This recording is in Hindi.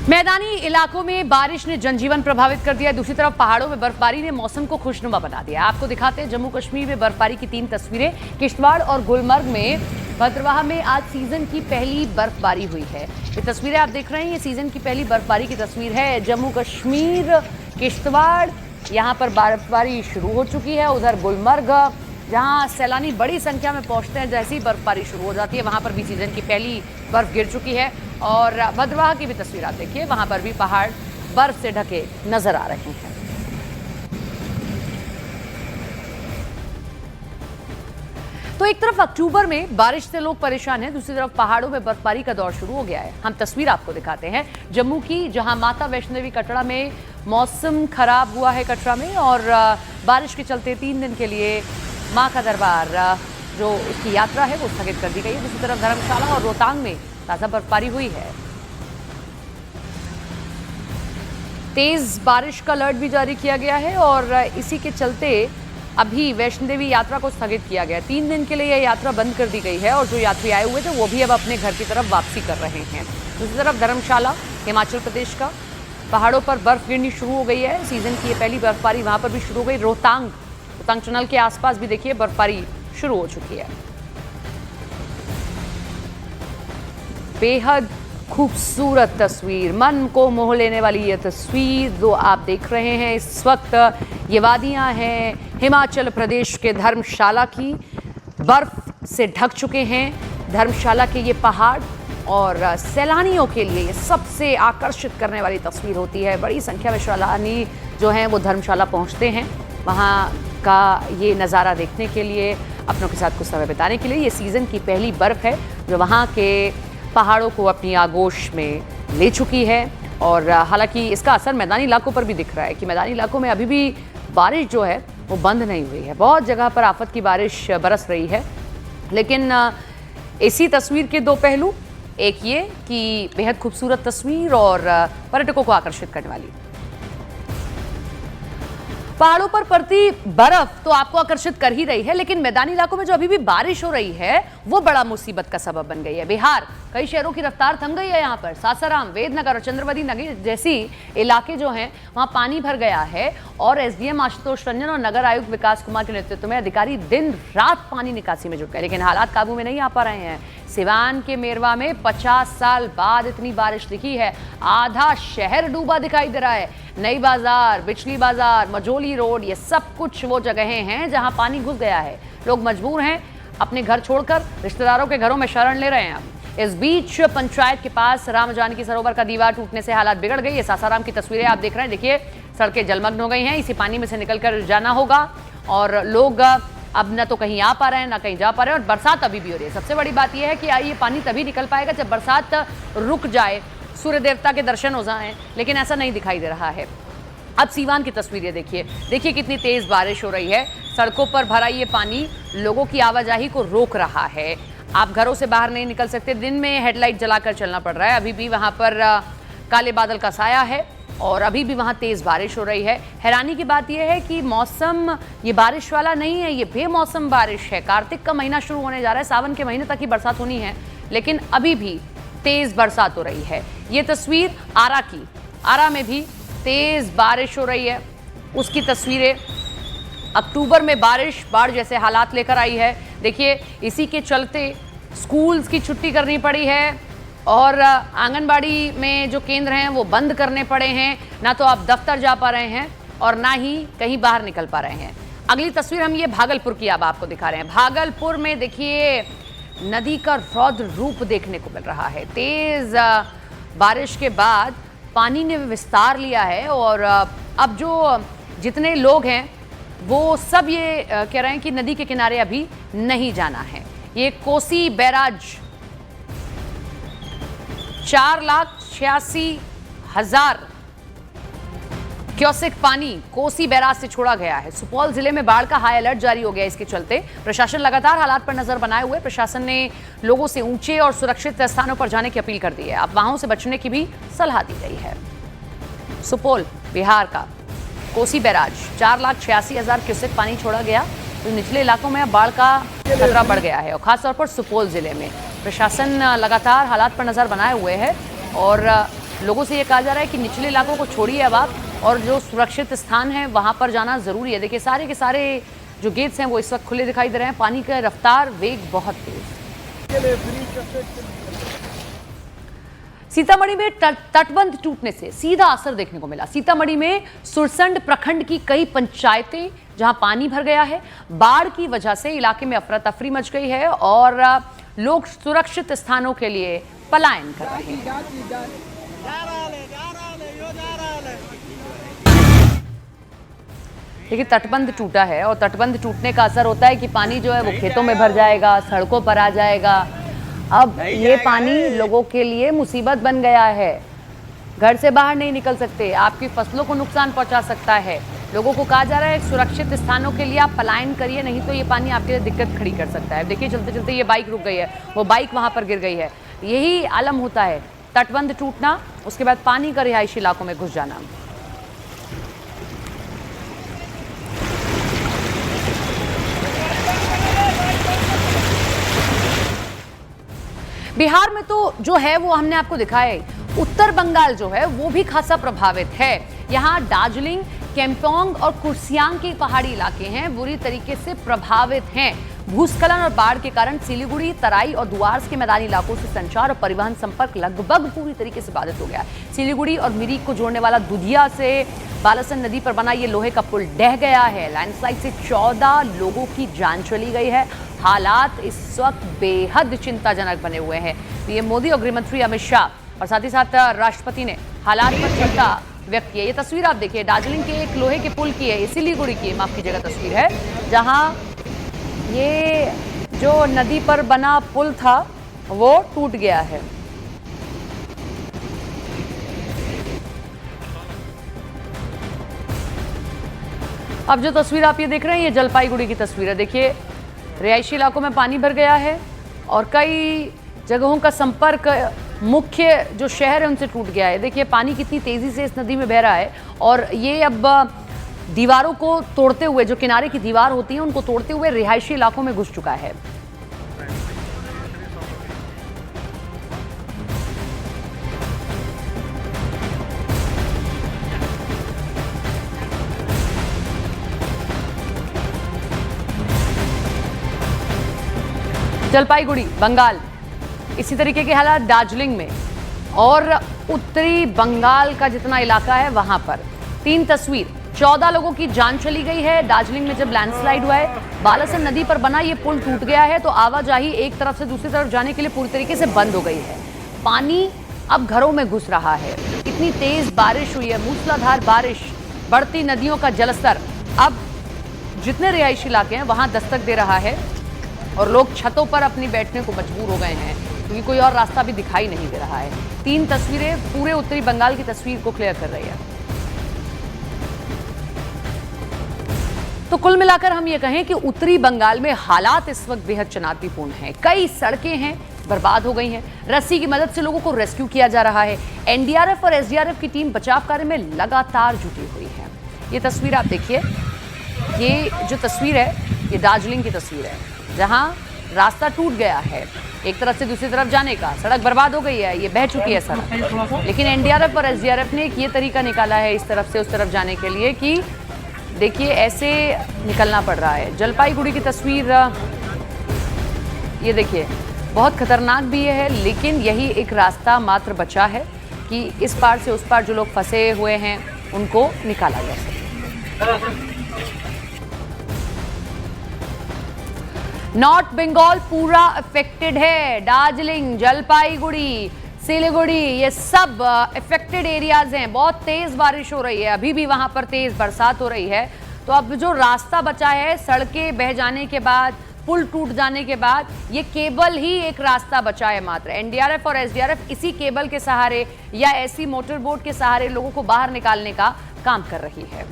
मैदानी इलाकों में बारिश ने जनजीवन प्रभावित कर दिया। दूसरी तरफ पहाड़ों में बर्फबारी ने मौसम को खुशनुमा बना दिया। आपको दिखाते हैं जम्मू कश्मीर में बर्फबारी की 3 तस्वीरें। किश्तवाड़ और गुलमर्ग में भद्रवाह में आज सीजन की पहली बर्फबारी हुई है। ये तस्वीरें आप देख रहे हैं, ये सीजन की पहली बर्फबारी की तस्वीर है। जम्मू कश्मीर किश्तवाड़, यहाँ पर बर्फबारी शुरू हो चुकी है। उधर गुलमर्ग, जहाँ सैलानी बड़ी संख्या में पहुंचते हैं, जैसे ही बर्फबारी शुरू हो जाती है वहाँ पर भी सीजन की पहली बर्फ गिर चुकी है। और भद्रवाह की भी तस्वीर आप देखिए, वहाँ पर भी पहाड़ बर्फ से ढके नजर आ रहे हैं। तो एक तरफ अक्टूबर में बारिश से लोग परेशान हैं, दूसरी तरफ पहाड़ों में बर्फबारी का दौर शुरू हो गया है। हम तस्वीर आपको दिखाते हैं जम्मू की, जहां माता वैष्णो देवी कटरा में मौसम खराब हुआ है कटरा में, और बारिश के चलते 3 दिन के लिए मां का दरबार जो उसकी यात्रा है वो स्थगित कर दी गई है। दूसरी तरफ धर्मशाला और रोहतांग में ताजा बर्फबारी हुई है। तेज बारिश का अलर्ट भी जारी किया गया है और इसी के चलते अभी वैष्णो देवी यात्रा को स्थगित किया गया। 3 दिन के लिए यह यात्रा बंद कर दी गई है और जो यात्री आए हुए थे वो भी अब अपने घर की तरफ वापसी कर रहे हैं। दूसरी तरफ धर्मशाला, हिमाचल प्रदेश का, पहाड़ों पर बर्फ गिरनी शुरू हो गई है। सीजन की ये पहली बर्फबारी वहां पर भी शुरू हो गई। रोहतांग टनल के आसपास भी देखिए बर्फबारी शुरू हो चुकी है। बेहद खूबसूरत तस्वीर, मन को मोह लेने वाली ये तस्वीर जो आप देख रहे हैं इस वक्त, ये वादियां हैं हिमाचल प्रदेश के धर्मशाला की। बर्फ से ढक चुके हैं धर्मशाला के ये पहाड़ और सैलानियों के लिए ये सबसे आकर्षित करने वाली तस्वीर होती है। बड़ी संख्या में सैलानी जो हैं वो धर्मशाला पहुंचते हैं वहाँ का ये नज़ारा देखने के लिए, अपनों के साथ कुछ समय बिताने के लिए। ये सीज़न की पहली बर्फ़ है जो वहाँ के पहाड़ों को अपनी आगोश में ले चुकी है। और हालांकि इसका असर मैदानी इलाकों पर भी दिख रहा है कि मैदानी इलाकों में अभी भी बारिश जो है वो बंद नहीं हुई है। बहुत जगह पर आफत की बारिश बरस रही है। लेकिन इसी तस्वीर के 2 पहलू, एक ये कि बेहद खूबसूरत तस्वीर और पर्यटकों को आकर्षित करने वाली। पहाड़ों पर पड़ती बर्फ तो आपको आकर्षित कर ही रही है, लेकिन मैदानी इलाकों में जो अभी भी बारिश हो रही है वो बड़ा मुसीबत का सबब बन गई है। बिहार, कई शहरों की रफ्तार थम गई है। यहाँ पर सासाराम, वेदनगर और चंद्रवती नगर जैसी इलाके जो हैं वहाँ पानी भर गया है और एसडीएम आशुतोष रंजन और नगर आयुक्त विकास कुमार के नेतृत्व में अधिकारी दिन रात पानी निकासी में जुट गए, लेकिन हालात काबू में नहीं आ पा रहे हैं। सिवान के मेरवा में 50 साल बाद इतनी बारिश दिखी है। आधा शहर डूबा दिखाई दे रहा है। नई बाजार, बिचली बाजार, मजोली रोड, ये सब कुछ वो जगहें हैं जहां पानी घुस गया है। लोग मजबूर हैं अपने घर छोड़कर रिश्तेदारों के घरों में शरण ले रहे हैं। अब इस बीच पंचायत के पास राम जानकी सरोवर का दीवार टूटने से हालात बिगड़ गई है। सासाराम की तस्वीरें आप देख रहे हैं, देखिए सड़कें जलमग्न हो गई हैं। इसी पानी में से निकलकर जाना होगा और लोग अब न तो कहीं आ पा रहे हैं ना कहीं जा पा रहे हैं। और बरसात अभी भी हो रही है। सबसे बड़ी बात यह है कि ये पानी तभी निकल पाएगा जब बरसात रुक जाए, सूर्य देवता के दर्शन हो जाएं, लेकिन ऐसा नहीं दिखाई दे रहा है। अब सीवान की तस्वीरें देखिए, देखिए कितनी तेज बारिश हो रही है। सड़कों पर भरा ये पानी लोगों की आवाजाही को रोक रहा है। आप घरों से बाहर नहीं निकल सकते, दिन में हेडलाइट जलाकर चलना पड़ रहा है। अभी भी वहां पर काले बादल का साया है और अभी भी वहां तेज बारिश हो रही है। हैरानी की बात यह है कि मौसम ये बारिश वाला नहीं है, ये बेमौसम बारिश है। कार्तिक का महीना शुरू होने जा रहा है, सावन के महीने तक ही बरसात होनी है, लेकिन अभी भी तेज बरसात हो रही है। ये तस्वीर आरा की, आरा में भी तेज बारिश हो रही है, उसकी तस्वीरें। अक्टूबर में बारिश बाढ़ जैसे हालात लेकर आई है। देखिए इसी के चलते स्कूल्स की छुट्टी करनी पड़ी है और आंगनबाड़ी में जो केंद्र हैं वो बंद करने पड़े हैं। ना तो आप दफ्तर जा पा रहे हैं और ना ही कहीं बाहर निकल पा रहे हैं। अगली तस्वीर हम ये भागलपुर की अब आपको दिखा रहे हैं। भागलपुर में देखिए नदी का रौद्र रूप देखने को मिल रहा है। तेज बारिश के बाद पानी ने विस्तार लिया है और अब जो जितने लोग हैं वो सब ये कह रहे हैं कि नदी के किनारे अभी नहीं जाना है। ये कोसी बैराज 4,86,000 क्यूसेक पानी कोसी बैराज से छोड़ा गया है। सुपौल जिले में बाढ़ का हाई अलर्ट जारी हो गया। इसके चलते प्रशासन लगातार हालात पर नजर बनाए हुए। प्रशासन ने लोगों से ऊंचे और सुरक्षित स्थानों पर जाने की अपील कर दी है। अफवाहों से बचने की भी सलाह दी गई है। सुपौल, बिहार का कोसी बैराज 4,86,000 क्यूसेक पानी छोड़ा गया, तो निचले इलाकों में अब बाढ़ का खतरा बढ़ गया है और खासतौर पर सुपौल जिले में प्रशासन लगातार हालात पर नजर बनाए हुए है और लोगों से ये कहा जा रहा है कि निचले इलाकों को छोड़िए अब आप, और जो सुरक्षित स्थान है वहां पर जाना जरूरी है। देखिए सारे के सारे जो गेट्स हैं वो इस वक्त खुले दिखाई दे रहे हैं। पानी का रफ्तार वेग बहुत तेज। सीतामढ़ी में तटबंध टूटने से सीधा असर देखने को मिला। सीतामढ़ी में सुरसंड प्रखंड की कई पंचायतें जहां पानी भर गया है, बाढ़ की वजह से इलाके में अफरा तफरी मच गई है और लोग सुरक्षित स्थानों के लिए पलायन कर रहे हैं। देखिए तटबंध टूटा है और तटबंध टूटने का असर होता है कि पानी जो है वो खेतों में भर जाएगा, सड़कों पर आ जाएगा। अब ये पानी लोगों के लिए मुसीबत बन गया है। घर से बाहर नहीं निकल सकते, आपकी फसलों को नुकसान पहुंचा सकता है। लोगों को कहा जा रहा है सुरक्षित स्थानों के लिए आप पलायन करिए, नहीं तो ये पानी आपके लिए दिक्कत खड़ी कर सकता है। देखिए चलते चलते ये बाइक रुक गई है, वो बाइक वहां पर गिर गई है। यही आलम होता है, तटबंध टूटना, उसके बाद पानी का रिहायशी इलाकों में घुस जाना। बिहार में तो जो है वो हमने आपको दिखाया। उत्तर बंगाल जो है वो भी खासा प्रभावित है। यहाँ दार्जिलिंग, केम्पोंग और कुर्सियांग के पहाड़ी इलाके हैं बुरी तरीके से प्रभावित हैं। भूस्खलन और बाढ़ के कारण सिलीगुड़ी, तराई और दुआर्स के मैदानी इलाकों से संचार और परिवहन संपर्क लगभग पूरी तरीके से बाधित हो गया। सिलीगुड़ी और मिरिक को जोड़ने वाला दुधिया से बालासन नदी पर बना ये लोहे का पुल ढह गया है। लैंडस्लाइड से 14 लोगों की जान चली गई है। हालात इस वक्त बेहद चिंताजनक बने हुए हैं। पीएम मोदी और गृहमंत्री अमित शाह और साथ ही साथ राष्ट्रपति ने हालात पर चिंता व्यक्त की है। ये तस्वीर आप देखिए, दार्जिलिंग के एक लोहे के पुल की है, सिलीगुड़ी की माफ कीजिएगा तस्वीर है, जहां ये जो नदी पर बना पुल था वो टूट गया है। अब जो तस्वीर आप ये देख रहे हैं ये जलपाईगुड़ी की तस्वीर है। देखिए रिहायशी इलाकों में पानी भर गया है और कई जगहों का संपर्क मुख्य जो शहर है उनसे टूट गया है। देखिए पानी कितनी तेजी से इस नदी में बह रहा है और ये अब दीवारों को तोड़ते हुए, जो किनारे की दीवार होती है उनको तोड़ते हुए रिहायशी इलाकों में घुस चुका है। जलपाईगुड़ी, बंगाल, इसी तरीके के हालात दार्जिलिंग में और उत्तरी बंगाल का जितना इलाका है वहां पर। 3 तस्वीर, 14 लोगों की जान चली गई है। दार्जिलिंग में जब लैंडस्लाइड हुआ है, बालासन नदी पर बना ये पुल टूट गया है तो आवाजाही एक तरफ से दूसरी तरफ जाने के लिए पूरी तरीके से बंद हो गई है। पानी अब घरों में घुस रहा है। इतनी तेज बारिश हुई है, मूसलाधार बारिश, बढ़ती नदियों का जलस्तर अब जितने रिहायशी इलाके हैं वहां दस्तक दे रहा है और लोग छतों पर अपनी बैठने को मजबूर हो गए हैं क्योंकि कोई और रास्ता भी दिखाई नहीं दे रहा है। 3 तस्वीरें पूरे उत्तरी बंगाल की तस्वीर को क्लियर कर रही है। तो कुल मिलाकर हम ये कहें कि उत्तरी बंगाल में हालात इस वक्त बेहद चुनौतीपूर्ण हैं। कई सड़कें हैं बर्बाद हो गई हैं। रस्सी की मदद से लोगों को रेस्क्यू किया जा रहा है। एनडीआरएफ और एसडीआरएफ की टीम बचाव कार्य में लगातार जुटी हुई है। ये तस्वीर आप देखिए, ये जो तस्वीर है ये दार्जिलिंग की तस्वीर है जहां रास्ता टूट गया है एक तरफ से दूसरी तरफ जाने का। सड़क बर्बाद हो गई है, ये बह चुकी है सड़क, लेकिन एनडीआरएफ और एसडीआरएफ ने एक ये तरीका निकाला है इस तरफ से उस तरफ जाने के लिए कि देखिए ऐसे निकलना पड़ रहा है। जलपाईगुड़ी की तस्वीर ये देखिए, बहुत खतरनाक भी है लेकिन यही एक रास्ता मात्र बचा है कि इस पार से उस पार जो लोग फंसे हुए हैं उनको निकाला जा सके। नॉर्थ बंगाल पूरा अफेक्टेड है। दार्जिलिंग, जलपाईगुड़ी, सिलीगुड़ी, ये सब अफेक्टेड एरियाज हैं। बहुत तेज बारिश हो रही है, अभी भी वहां पर तेज बरसात हो रही है। तो अब जो रास्ता बचा है, सड़कें बह जाने के बाद, पुल टूट जाने के बाद, ये केबल ही एक रास्ता बचा है मात्र। एनडीआरएफ और एसडीआरएफ इसी केबल के सहारे या ऐसी मोटर बोट के सहारे लोगों को बाहर निकालने का काम कर रही है।